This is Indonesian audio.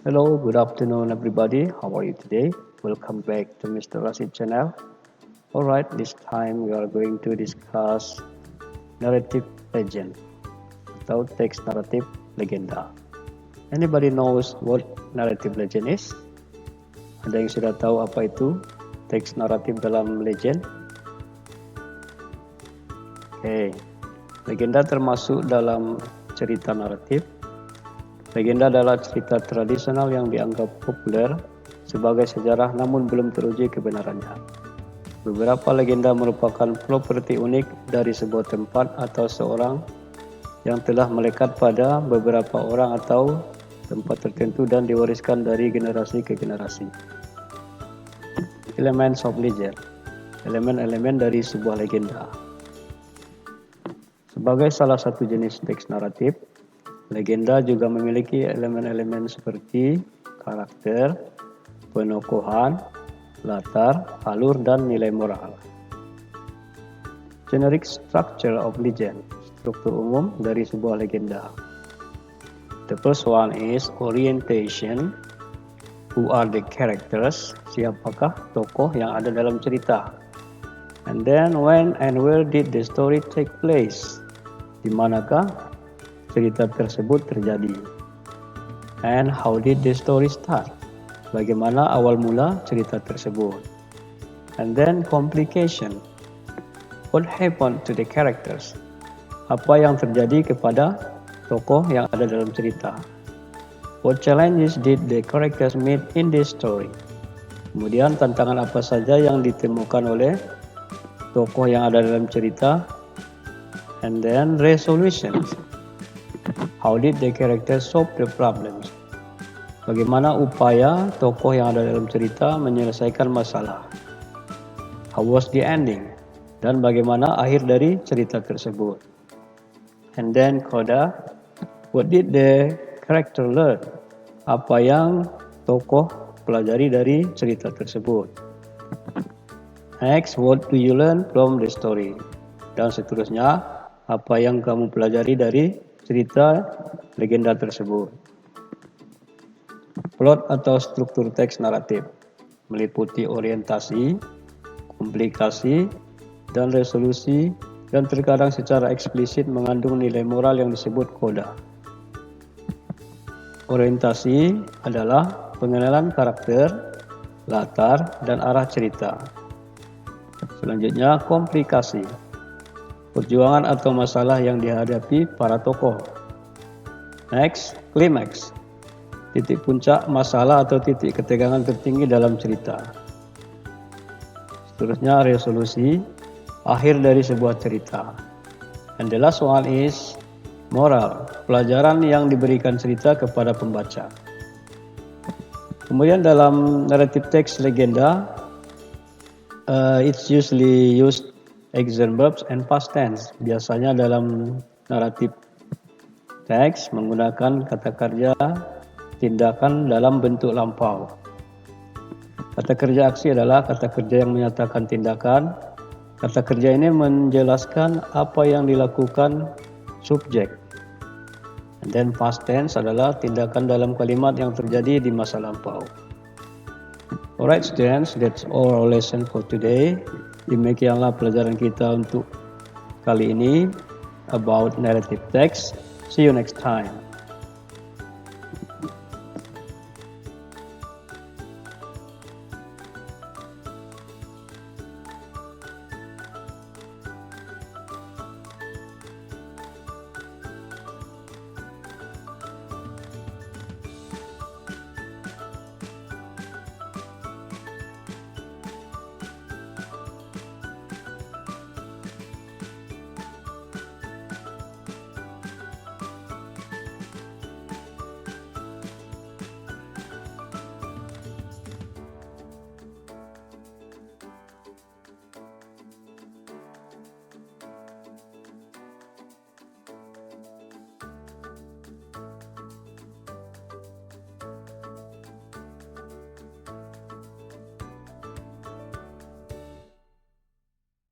Hello, good afternoon everybody. How are you today? Welcome back to Mr. Rashid channel. Alright, this time we are going to discuss narrative legend atau teks naratif legenda. Anybody knows what narrative legend is? Ada yang sudah tahu apa itu teks naratif dalam legend? Oke, legenda termasuk dalam cerita naratif. Legenda adalah cerita tradisional yang dianggap populer sebagai sejarah namun belum teruji kebenarannya. Beberapa legenda merupakan properti unik dari sebuah tempat atau seorang yang telah melekat pada beberapa orang atau tempat tertentu dan diwariskan dari generasi ke generasi. Elements of legend, elemen-elemen dari sebuah legenda. Sebagai salah satu jenis teks naratif, legenda juga memiliki elemen-elemen seperti karakter, penokohan, latar, alur, dan nilai moral. Generic structure of legend, struktur umum dari sebuah legenda. The first one is orientation. Who are the characters? Siapakah tokoh yang ada dalam cerita? And then when and where did the story take place? Di manakah cerita tersebut terjadi? And how did the story start? Bagaimana awal mula cerita tersebut? And then complication. What happened to the characters? Apa yang terjadi kepada tokoh yang ada dalam cerita? What challenges did the characters meet in this story? Kemudian tantangan apa saja yang ditemukan oleh tokoh yang ada dalam cerita? And then resolutions. How did the characters solve the problems? Bagaimana upaya tokoh yang ada dalam cerita menyelesaikan masalah? How was the ending? Dan bagaimana akhir dari cerita tersebut? And then coda. What did the character learn? Apa yang tokoh pelajari dari cerita tersebut? Next, what do you learn from the story? Dan seterusnya, apa yang kamu pelajari dari cerita legenda tersebut? Plot atau struktur teks naratif meliputi orientasi, komplikasi, dan resolusi, dan terkadang secara eksplisit mengandung nilai moral yang disebut koda. Orientasi adalah pengenalan karakter, latar, dan arah cerita. Selanjutnya, komplikasi. Perjuangan atau masalah yang dihadapi para tokoh. Next, climax. Titik puncak masalah atau titik ketegangan tertinggi dalam cerita. Seterusnya, resolusi, akhir dari sebuah cerita. And the last one is moral, pelajaran yang diberikan cerita kepada pembaca. Kemudian dalam narrative text legenda, it's usually used present verbs and past tense. Biasanya dalam naratif teks menggunakan kata kerja tindakan dalam bentuk lampau. Kata kerja aksi adalah kata kerja yang menyatakan tindakan. Kata kerja ini menjelaskan apa yang dilakukan subjek. And then past tense adalah tindakan dalam kalimat yang terjadi di masa lampau. Alright students, that's all our lesson for today. Demikianlah pelajaran kita untuk kali ini about narrative text. See you next time.